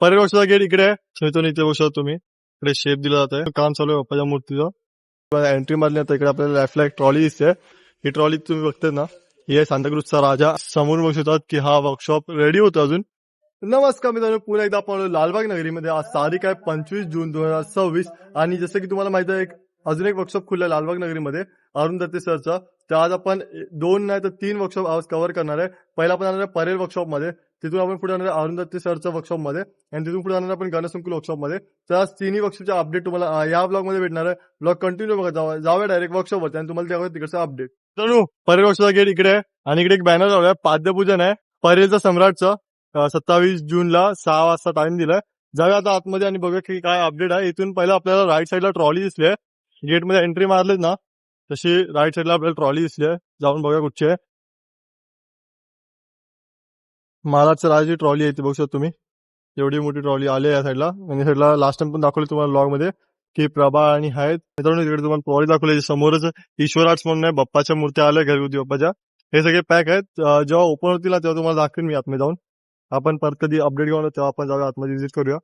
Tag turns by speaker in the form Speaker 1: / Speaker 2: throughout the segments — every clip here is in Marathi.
Speaker 1: परेड वर्षाचा गेट इकडे आहे. मित्रांनो इथे बघू शकता तुम्ही. इकडे शेप दिला जात आहे. काम चालू आहे बाप्पाच्या मूर्तीचं. एंट्री मारली आता इकडे आपल्याला लेफ्टला एक ट्रॉली दिसते. ही ट्रॉली तुम्ही बघताय ना, ही आहे सांताक्रूजचा राजा. समोर बघू शकतात की हा वर्कशॉप रेडी होतो अजून. नमस्कार मित्रांनो, पुन्हा एकदा आपण लालबाग नगरीमध्ये. आज तारीख आहे 25 जून 2026 आणि जसं की तुम्हाला माहिती आहे अजून एक वर्कशॉप खुलला लालबाग नगरीमध्ये अरुण दत्ते सरचा. तर आज आपण 2 नाही तर 3 वर्कशॉप आज कव्हर करणार आहे. पहिला आपण जाणार आहे परेल वर्कशॉप मध्ये, तिथून आपण पुढे जाणार आहे अरुण दत्ते सरच्या वर्कशॉप मध्ये आणि तिथून पुढे जाणार आपण गणेशंकुल वर्कशॉप मध्ये. तर आज तिन्ही वर्कशॉपचे अपडेट तुम्हाला या ब्लॉग मध्ये भेटणार आहे. ब्लॉग कंटिन्यू बघा, जाऊया डायरेक्ट वर्कशॉप वरती आणि तुम्हाला त्यावर तिकडचं अपडेट. तर परेल वर्कशॉपचा गेट इकडे आहे आणि इकडे एक बॅनर लावलाय, पाद्यपूजन आहे परेलचा सम्राटचं. 27 जूनला 6 वाजता टाइम दिलाय. जाऊया आता आतमध्ये आणि बघूया की काय अपडेट आहे. इथून पहिला आपल्याला राईट साईडला ट्रॉली दिसली आहे. गेटमध्ये एंट्री मारली ना तशी राईट साईडला आपल्याला ट्रॉली दिसली आहे. जाऊन बघूया कुठची आहे. महाराजचं राजाची ट्रॉली आहे ती बघू शकता तुम्ही. एवढी मोठी ट्रॉली आली या साईडला आणि साईडला लास्ट टाइम पण दाखवली तुम्हाला ब्लॉग मध्ये की प्रभा आणि आहेत. मित्रांनो तिकडे तुम्हाला ट्रॉली दाखवली. समोरच ईश्वर आर्ट्स म्हणून आहे, बाप्पाच्या मूर्त्या आल्या घरगुती बाप्पाच्या. हे सगळे पॅक आहेत. जेव्हा ओपन होतील ना तेव्हा तुम्हाला दाखवेन मी आतमध्ये जाऊन. आपण परत कधी अपडेट घेऊन तेव्हा आपण जाऊया आतमध्ये व्हिजिट करूया.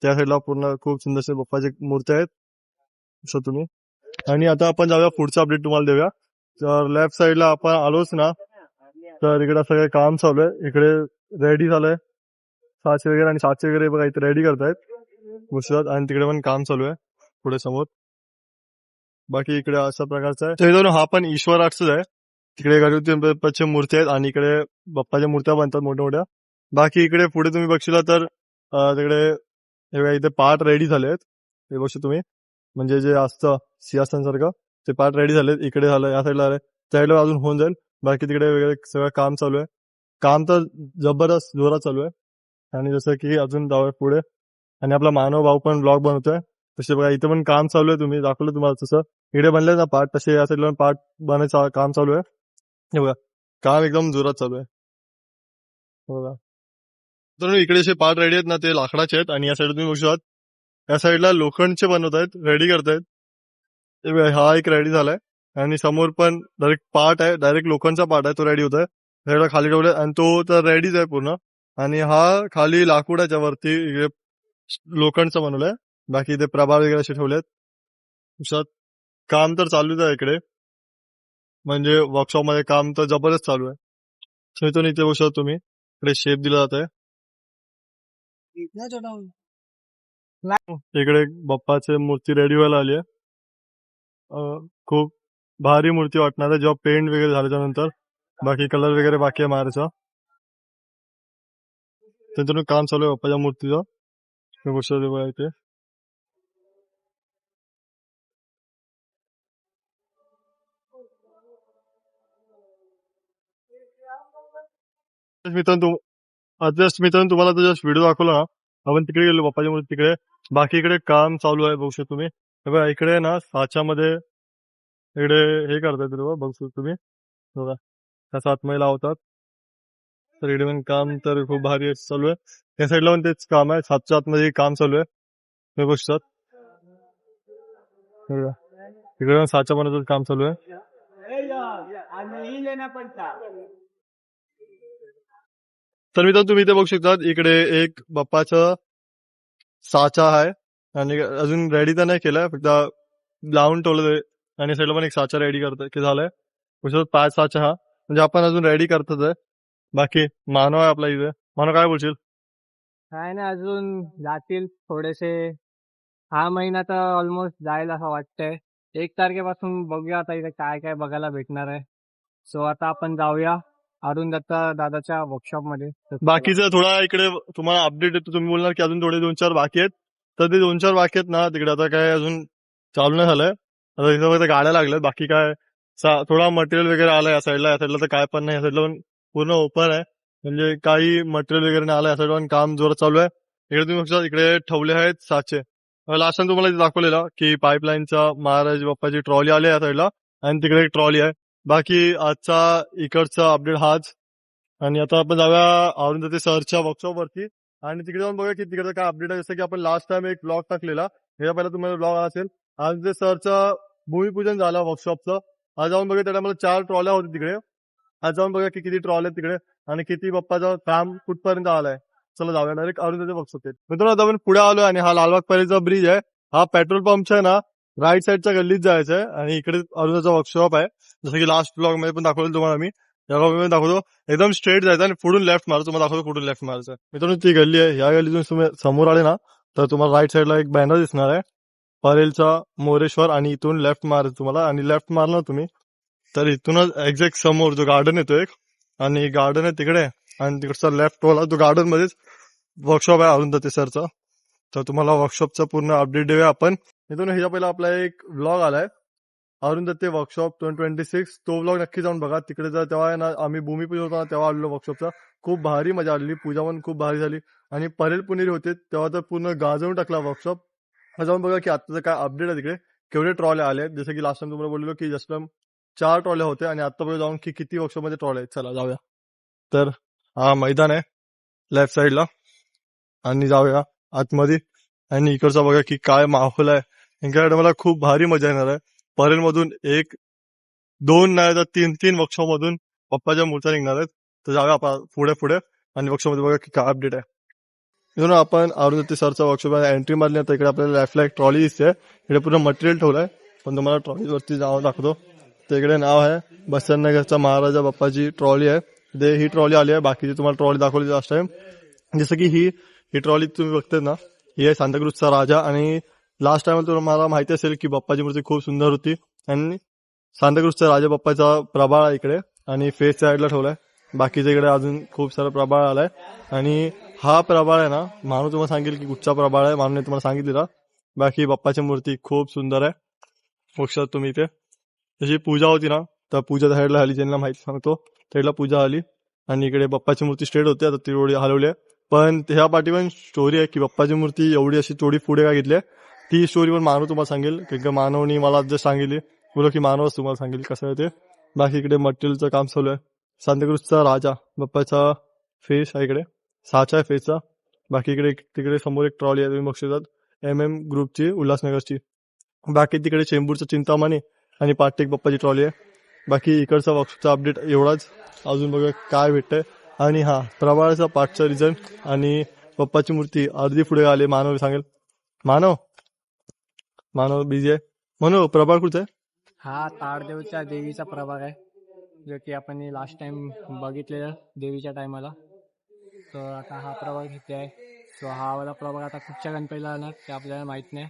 Speaker 1: त्या साईडला पूर्ण खूप सुंदरसे बाप्पाचे मूर्त्या आहेत असं तुम्ही. आणि आता आपण जाऊया पुढचं अपडेट तुम्हाला देऊया. तर लेफ्ट साईडला आपण आलोच ना तर इकडे सगळे काम चालू आहे. इकडे रेडी झालंय साचे वगैरे आणि साचे वगैरे बघा इथे रेडी करतायत गुजरात आणि तिकडे पण काम चालू आहे पुढे समोर. बाकी इकडे अशा प्रकारचं आहे. तर हा पण ईश्वर आर्ट्सच आहे. तिकडे गणपती बाप्पाच्या मूर्ती आहेत आणि इकडे बाप्पाच्या मूर्त्या बनतात मोठ्या मोठ्या. बाकी इकडे पुढे तुम्ही बघशीला तर तिकडे इथे पार्ट रेडी झाले आहेत. हे बघू तुम्ही, म्हणजे जे असतं सिंहासन सारखं ते पार्ट रेडी झालेत. इकडे झालं, या साईडला आलंय, त्या साईडला अजून होऊन जाईल. बाकी तिकडे वगैरे सगळं काम चालू आहे. काम तर जबरदस्त जोरात चालू आहे. आणि जसं की अजून जाऊया पुढे आणि आपला मानव भाऊ पण ब्लॉग बनवतोय. तसे बघा इथे पण काम चालू आहे. तुम्ही दाखवलं तुम्हाला तसं इकडे बनले ना पार्ट, तसे या साईडला पार्ट बनायचं काम चालू आहे. हे बघा काम एकदम जोरात चालू आहे बघा. तर इकडे जे पार्ट रेडी आहेत ना ते लाकडाचे आहेत आणि या साईड तुम्ही बघू शकता या साईडला लोखंडचे बनवत आहेत, रेडी करतायत. हा एक रेडी झालाय आणि समोर पण डायरेक्ट पार्ट आहे, डायरेक्ट लोखंडचा पार्ट आहे, तो रेडी होत आहे. खाली ठेवलाय आणि तो तर रेडीच आहे पूर्ण. आणि हा खाली लाकूडाच्या वरती लोखंडचा बनवलाय. बाकी इथे प्रभाव वगैरे असे ठेवलेत. काम तर चालूच आहे इकडे, म्हणजे वर्कशॉप मध्ये काम तर जबरदस्त चालू आहे. इथून इथे बघू शकता तुम्ही, इकडे शेप दिला जात आहे. इकडे बाप्पाची मूर्ती रेडी व्हायला आली आहे. खूप भारी मूर्ती वाटणार आहे जेव्हा पेंट वगैरे झाल्याच्या नंतर. बाकी कलर वगैरे बाकी आहे मारायचा. त्यांच्यातून काम चालू आहे बाप्पाच्या मूर्तीचं. इथे मित्रांनो तुम्हाला तर जस्ट व्हिडिओ दाखवला ना, आपण तिकडे गेलो बाप्पाच्या मूर्ती तिकडे. बाकी इकडे काम चालू आहे बघू शकतो तुम्ही. बघा इकडे ना साच्यामध्ये इकडे हे करतायत बघू शकतो तुम्ही. बघा त्याचा आतमध्ये लावतात. तर इकडे पण काम तर खूप भारी चालू आहे. त्या साईडला पण तेच काम आहे, सातच्या आतमध्ये काम चालू आहे. हे बघू शकतात इकडे पण साच्या बनवण्याचं काम चालू आहे. तर मित्रांनो तुम्ही इथे बघू शकता इकडे एक बाप्पाचं साचा आहे आणि अजून रेडी तर नाही केलाय, फक्त लावून ठेवलं. आणि साईडला पण एक साचा रेडी करतोय की झालाय. 5 साचा हा, म्हणजे आपण अजून रेडी करतोच आहे. बाकी मानव आहे आपला इथे. मानव काय बोलशील?
Speaker 2: काय नाही, अजून जातील थोडेसे. हा महिना तर ऑलमोस्ट जाईल असं वाटतंय. 1 तारखेपासून बघूया आता इथे काय काय बघायला भेटणार आहे. सो आता आपण जाऊया अरुण दत्ता दादाच्या वर्कशॉप मध्ये.
Speaker 1: बाकीचं थोडा इकडे तुम्हाला अपडेट येतो. तुम्ही बोलणार की अजून थोडे 2-4 बाकी आहेत, तर ते 2-4 बाकी आहेत ना तिकडे आता काय अजून चालू नाही झालंय. आता इथं फक्त गाड्या लागल्यात. बाकी काय थोडा मटेरियल वगैरे आलाय या साईडला. या साईडला तर काय पण नाही, या साईडला पण पूर्ण ओपन आहे, म्हणजे काही मटेरियल वगैरे नाही आलं. या साईडला पण काम जोरात चालू आहे. इकडे तुम्ही बघता इकडे ठेवले आहेत साचे. लास्ट टाइम तुम्हाला दाखवलेला की पाईपलाईनचा महाराज बाप्पाची ट्रॉली आली या साईडला आणि तिकडे एक ट्रॉली आहे. बाकी आजचा इकडचा अपडेट हाच. आणि आता आपण जाऊया अरुण दत्ते सरच्या वर्कशॉप वरती आणि तिकडे जाऊन बघूया की तिकडे काय अपडेट आहे. जसं की आपण लास्ट टाइम एक ब्लॉग टाकलेला, याच्या पहिला तुम्हाला ब्लॉग आला असेल. आज ते सरचं भूमिपूजन झालं वर्कशॉपचं. आज जाऊन बघूया, त्या टायमाला 4 ट्रॉल्या होती तिकडे. आज जाऊन बघूया की किती ट्रॉल्या तिकडे आणि किती बाप्पाचं काम कुठपर्यंत आलाय. चला जाऊया डायरेक्ट अरुंधतीच्या वर्कशॉप. मित्रांनो आता आपण पुढे आलो आणि हा लालबाग पॅलेसचा ब्रिज आहे. हा पेट्रोल पंपच्या ना राईट साईडच्या गल्लीत जायचं आहे आणि इकडे अरुंधतीचा वर्कशॉप आहे. जसं की लास्ट ब्लॉग मध्ये पण दाखवलं तुम्हाला मी, या ब्लॉग मध्ये दाखवतो. एकदम स्ट्रेट जायचं आणि पुढून लेफ्ट मारायचं. तुम्हाला दाखवतो कुठून लेफ्ट मारायचं. मित्रांनो ती गल्ली आहे. या गल्लीतून तुम्ही समोर आले ना तर तुम्हाला राईट साईडला एक बॅनर दिसणार आहे परेलचा मोरेश्वर, आणि इथून लेफ्ट मारायचं तुम्हाला. आणि लेफ्ट मारला तुम्ही तर इथूनच एक्झॅक्ट समोर जो गार्डन येतो एक, आणि गार्डन आहे तिकडे, आणि तिकडचा लेफ्ट वाला तो गार्डन मध्येच वर्कशॉप आहे अरुंधती सरचा. तर तुम्हाला वर्कशॉपचा पूर्ण अपडेट देऊया आपण. इथून ह्याच्या पहिला आपला एक व्लॉग आलाय अरुंधती वर्कशॉप 2026. तो व्लॉग नक्की जाऊन बघा. तिकडे जर तेव्हा आहे ना आम्ही भूमिपूजन होता तेव्हा आलेलो वर्कशॉपचा. खूप भारी मजा आलेली, पूजा पण खूप भारी झाली. आणि परेल पुणेरी होते तेव्हा तर पूर्ण गाजवून टाकला वर्कशॉप. जाऊन बघा की आताचं काय अपडेट आहे तिकडे, केवढे ट्रॉले आले आहेत. जसं की लास्ट टाइम तुम्हाला बोललो की जस्ट 4 ट्रॉल्या होत्या आणि आता बघा जाऊन की किती वर्कशॉप मध्ये ट्रॉले आहेत. चला जाऊया. तर हा मैदान आहे लेफ्ट साईडला, आणि जाऊया आतमध्ये. आणि इकडचा बघा की काय माहोल आहे. इकडे मला खूप भारी मजा येणार आहे. परेल मधून एक 2 नाही तर 3 वर्कशॉप मधून पप्पाच्या मूर्त्या निघणार आहेत. तर जाऊया आपण पुढे पुढे आणि वर्कशॉप मध्ये बघा की काय अपडेट आहे. मित्रांनो आपण अरुंधती सरचा वर्कशॉप एंट्री मारली तर इकडे आपल्याला लेफ्टला एक ट्रॉली दिसते. इकडे पूर्ण मटेरियल ठेवलंय, पण तुम्हाला ट्रॉलीवरती जावं दाखवतो. तर इकडे नाव आहे बसवनगरचा महाराजा बाप्पाची ट्रॉली आहे. ही ट्रॉली आली आहे. बाकीची तुम्हाला ट्रॉली दाखवली लास्ट टाइम. जसं की ही ट्रॉली तुम्ही बघताय ना, ही आहे सांताक्रूजचा राजा. आणि लास्ट टाइम तुम्हाला माहिती असेल की बाप्पाची मूर्ती खूप सुंदर होती, आणि सांताक्रूजचा राजा बाप्पाचा प्रभाळ आहे इकडे आणि फेस साईडला ठेवलाय. बाकीच्या इकडे अजून खूप सारा प्रभाळ आलाय. आणि हा प्रभाळ आहे ना, मानू तुम्हाला सांगेल की कुठचा प्रभाळ आहे, मानूने तुम्हाला सांगितलेला. बाकी बाप्पाची मूर्ती खूप सुंदर आहे. बघशात तुम्ही इथे जशी पूजा होती ना, तर पूजा साईडला आली, ज्यांना माहिती सांगतो साईडला पूजा आली. आणि इकडे बाप्पाची मूर्ती स्ट्रेट होती, आता ती थोडी हलवली आहे. पण ह्या पाठी पण स्टोरी आहे की बाप्पाची मूर्ती एवढी अशी थोडी पुढे का घेतली आहे. ती स्टोरी पण मानव तुम्हाला सांगेल, कारण मानवनी मला जस्ट सांगितली. बोलो की मानवच तुम्हाला सांगेल कसं आहे ते. बाकी इकडे मटेरियलचं काम चालू आहे. सांताक्रूजचा राजा बाप्पाचा फेस आहे इकडे, साचा आहे फेसचा. बाकी इकडे तिकडे समोर एक ट्रॉली आहे, तुम्ही बघू शकतात MM ग्रुपची उल्हासनगरची. बाकी तिकडे चेंबूरचं चिंतामणी आणि पाटेक बाप्पाची ट्रॉली आहे. बाकी इकडचा वर्कशॉपचा अपडेट एवढाच. अजून बघा काय भेटतंय. आणि हा प्रभाळचा पाठचा रिझन आणि बाप्पाची मूर्ती अर्धी पुढे आले. मानव सांगेल. मानव मानव बिझी आहे. म्हणून प्रभाळ कुठे आहे?
Speaker 2: हा ताडदेवच्या देवीचा प्रभाग आहे, जो की आपण लास्ट टाइम बघितलेलं देवीच्या टायमाला. तर आता हा प्रभाग इथे आहे. सो हा वाला प्रभाग आता कुठच्या गणपतीला जाणार ते आपल्याला माहित नाही.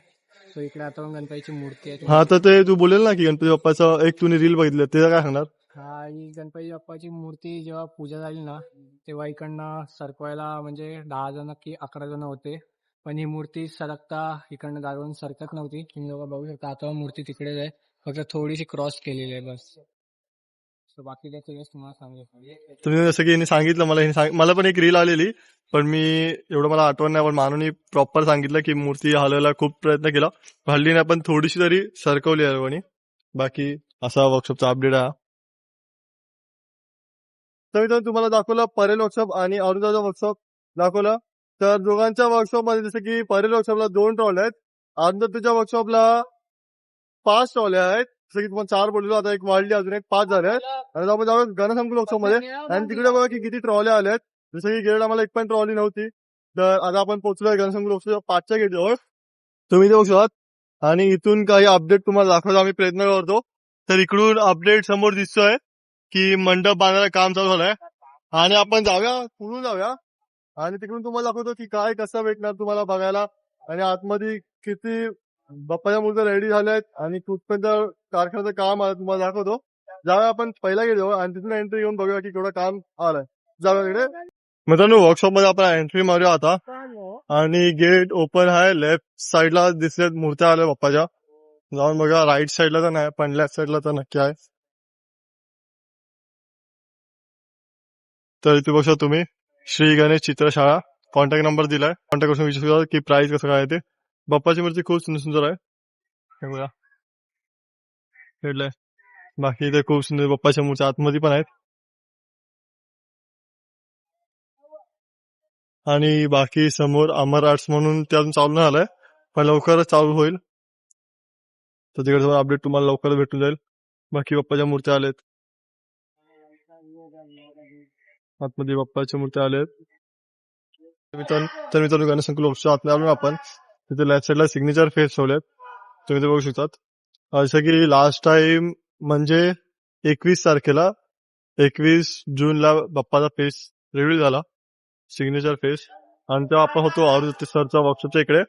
Speaker 2: सो इकडे आता गणपतीची मूर्ती आहे.
Speaker 1: हा तर ते तू बोलेल ना की गणपती बाप्पाचं एक तुम्ही रील बघितलं, ते काय सांगणार?
Speaker 2: हा ही गणपती बाप्पाची मूर्ती जेव्हा पूजा झाली ना, तेव्हा इकडनं सरकवायला म्हणजे 10 जण की 11 जण होते. पण ही मूर्ती सरकता इकडनं जागून सरकत नव्हती. तुम्ही लोक बघू शकता आता मूर्ती तिकडेच आहे, फक्त थोडीशी क्रॉस केलेली आहे बस. सो बाकी त्याचं तुम्हाला सांगेल.
Speaker 1: तुम्ही जसं की यांनी सांगितलं मला, मला पण एक रील आलेली, पण मी एवढं मला आठवण नाही. पण मानवनी प्रॉपर सांगितलं की मूर्ती हलवायला खूप प्रयत्न केला, हल्ली नाही पण थोडीशी तरी सरकवली आहे लोकांनी. बाकी असा वर्कशॉपचा अपडेट आहे. तर मी तुम्हाला दाखवलं परेल वर्कशॉप आणि अरुंदाचा वर्कशॉप दाखवलं. तर दोघांच्या वर्कशॉप मध्ये जसं की परेल वर्कशॉपला 2 ट्रॉल्या आहेत, अरुंधतीच्या वर्कशॉपला 5 ट्रॉल्या आहेत. जसं की तुम्हाला 4 बोललो, आता एक वाढली, अजून एक 5 झाल्या आहेत. आणि आपण जाऊया गणसंकुल वर्कशॉप मध्ये, आणि तिकडे बघा की किती ट्रॉल्या आल्या आहेत. जसं की गेट आम्हाला एक पण ट्रॉली नव्हती. तर आता आपण पोहोचलोय गणसंकुल वर्कशॉप 5च्या गेट जवळ, तुम्ही ते बघू. आणि इथून काही अपडेट तुम्हाला दाखवायचा आम्ही प्रयत्न करतो. तर इकडून अपडेट समोर दिसतोय की मंडप बांधायला काम चालू झालंय, आणि आपण जाऊया पुढून जाऊया आणि तिकडून तुम्हाला दाखवतो की काय कसं भेटणार तुम्हाला बघायला. आणि आतमध्ये किती बाप्पाच्या मूर्त्या रेडी झाल्या आहेत आणि कुठपर्यंत कारखान्याचं काम आहे तुम्हाला दाखवतो. जाऊया आपण पहिला गेट जाऊ आणि तिथून एंट्री घेऊन बघूया की केवढं काम आलंय. जाऊया तिकडे. मित्रांनो वर्कशॉप मध्ये आपण एंट्री मारूया आता, आणि गेट ओपन आहे. लेफ्ट साईडला दिसले मूर्त्या आल्या बाप्पाच्या. जाऊन बघा. राईट साईडला तर नाही, पण लेफ्ट साईडला तर नक्की आहे. तर इथे बघा तुम्ही श्री गणेश चित्रशाळा, कॉन्टॅक्ट नंबर दिलाय. कॉन्टॅक्ट करून विचारू की प्राइस कसं काय ते. बाप्पाची मूर्ती खूप सुंदर सुंदर आहे. हे बघा भेटलंय. बाकी इथे खूप सुंदर बाप्पाच्या मूर्त्या आतमध्ये पण आहेत. आणि बाकी समोर अमर आर्ट्स म्हणून ते अजून चालू नाही झालंय, पण लवकरच चालू होईल. तर तिकडे अपडेट तुम्हाला लवकर भेटून जाईल. बाकी बाप्पाच्या मूर्त्या आल्यात, आतमध्ये बाप्पाच्या मूर्त्या आल्यात. मित्रांनो गणेशंकुल उत्सव आतमध्ये आलो ना आपण, तिथे लेफ्ट साईडला सिग्नेचर फेस ठेवलेत, तुम्ही ते बघू शकतात. जसं की लास्ट टाइम म्हणजे 21 तारखेला 21 जूनला बाप्पाचा फेस रिव्हील झाला, सिग्नेचर फेस. आणि तेव्हा आपण होतो आरुदत्त सरचा वर्कशॉपच्या इकडे,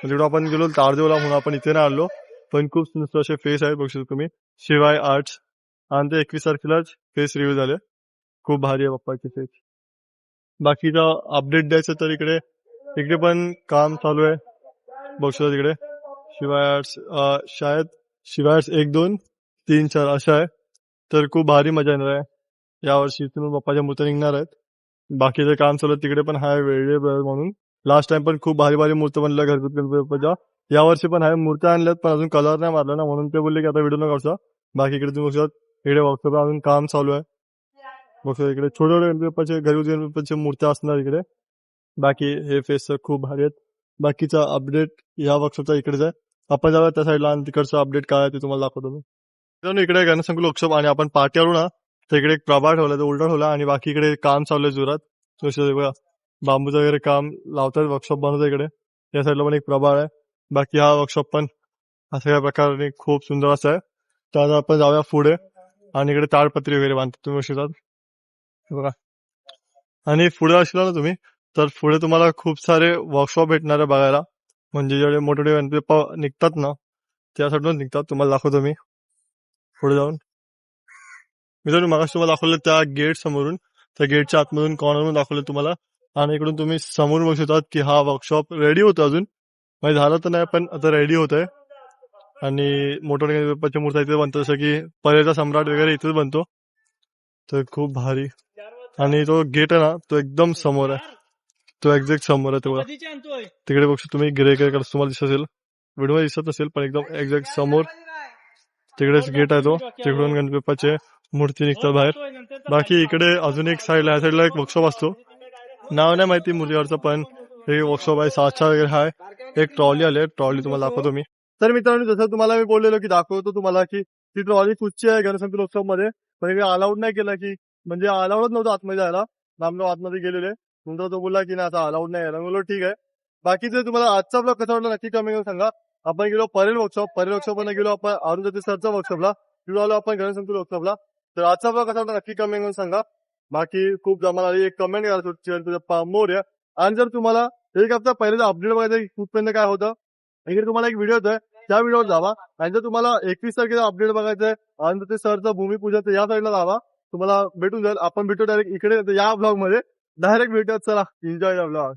Speaker 1: तिकडे आपण गेलो तारदेवला म्हणून आपण इथे नाही आलो. पण खूप सुंदर असे फेस आहेत बघू शकता तुम्ही, शिवाय आर्ट्स. आणि ते 21 तारखेलाच फेस रिव्ह्यू झाले, खूप भारी आहे बाप्पाचे फेस. बाकीचा अपडेट द्यायचं तर इकडे इकडे पण काम चालू आहे बघू शकता तिकडे. शिवाय आर्ट्स शायद शिवाय आर्ट्स 1, 2, 3, 4 अशा आहे. तर खूप भारी मजा येणार आहे यावर्षी. इथून बाप्पाच्या मूर्त्या निघणार आहेत. बाकीचं काम चालू आहे तिकडे पण आहे वेगळे म्हणून. लास्ट टाइम पण खूप भारी भारी मूर्त्या बनल्या गणपती बाप्पाच्या. यावर्षी पण आहे, मूर्त्या आणल्यात पण अजून कलर नाही मारला ना, म्हणून ते बोलले की आता व्हिडिओ न काढता. बाकी इकडे तुम्ही बघू शकता इकडे वर्कशॉप अजून काम चालू आहे बघू शकता. इकडे छोटे छोटे गणपती बाप्पाचे घरगुती गणपती बाप्पाच्या मूर्त्या असणार इकडे. बाकी हे फेस खूप भारी आहेत. बाकीचा अपडेट या वर्कशॉपचा इकडेच आहे. आपण जाऊया त्या साईडला आणि तिकडचं अपडेट काय आहे ते तुम्हाला दाखवतो मी. मित्रांनो इकडे गणेशंकुल उत्सव आणि आपण पार्टी आलो ना, तर इकडे एक प्रभात ठेवला, तो उलटा ठेवला आणि बाकी इकडे काम चालू आहे जोरात. बघा बांबूचं वगैरे काम लावतात, वर्कशॉप बनवतात इकडे. या साईडला पण एक प्रभात आहे. बाकी हा वर्कशॉप पण अशा या प्रकारे खूप सुंदर असा आहे. तर आता आपण जाऊया पुढे आणि इकडे ताडपत्री वगैरे बांधतात तुम्ही बघू शकता. बघा आणि पुढे असला ना तुम्ही, तर पुढे तुम्हाला खूप सारे वर्कशॉप भेटणार आहे बघायला. म्हणजे जेवढे मोठे मोठे गणपती बाप्पा निघतात ना, त्यासाठीच निघतात. तुम्हाला दाखवतो मी पुढे जाऊन. मित्रांनो मगाशी तुम्हाला दाखवलं त्या गेट समोरून, त्या गेटच्या आतमधून कॉर्नरमधून दाखवलं तुम्हाला. आणि इकडून तुम्ही समोर बघू शकतात की हा वर्कशॉप रेडी होतो अजून, म्हणजे झालं तर नाही पण आता रेडी होत आहे. आणि मोठे गणपती बाप्पाच्या मूर्त्या इथे बनतो, जसं की परेचा सम्राट वगैरे इथेच बनतो. तर खूप भारी. आणि तो गेट आहे ना, तो एकदम समोर आहे, तो एक्झॅक्ट समोर आहे तेवढा. तिकडे बघू तुम्ही ग्रे कलर तुम्हाला दिसत असेल, व्हिडिओ दिसत असेल, पण एकदम एक्झॅक्ट समोर तिकडेच गेट आहे तो. तिकडून गणपती बाप्पाचे मूर्ती निघतात बाहेर. बाकी इकडे अजून एक साईडला, या साईडला एक वर्कशॉप असतो, नाव नाही माहिती मुलीवरचं, पण हे वर्कशॉप आहे. साचा वगैरे आहे. एक ट्रॉली आली, ट्रॉली तुम्हाला दाखवतो मी. तर मित्रांनो जसं तुम्हाला मी बोललेलो की दाखवतो तुम्हाला की ती ट्रॉली कुठची आहे गणेशंकुल उत्सव मध्ये, पण इकडे अलाउड नाही केलं, की म्हणजे अलाउडच नव्हतं आतमध्ये जायला. आम्ही आतमध्ये गेलेले, नंतर तो बोलला की ना आता अलाउड नाही यायला. बोललो ठीक आहे. बाकी जर तुम्हाला आजचा ब्लॉग कसा वाटला नक्की कमेंट करून सांगा. आपण गेलो परेल वर्कशॉप गेलो आपण अरुंधती सरचा वर्कशॉपला, तिकडे आलो आपण गणेशंकुल वर्कशॉपला. तर आजचा ब्लॉग कसा वाटला नक्की कमेंट करून सांगा. बाकी खूप जमाला एक कमेंट करा मोर. आणि जर तुम्हाला एक हप्ता पहिले अपडेट बघायचं कुठपर्यंत काय होतं, इकडे तुम्हाला एक व्हिडिओ होतोय, त्या व्हिडिओवर जावा. आणि जर तुम्हाला 21 तारखेचा अपडेट बघायचंय आणि ते सरचं भूमिपूजन, तर या साईडला जावा, तुम्हाला भेटून जाईल. आपण भेटू डायरेक्ट इकडे या ब्लॉग मध्ये, डायरेक्ट भेटूयात. चला एन्जॉय द ब्लॉग.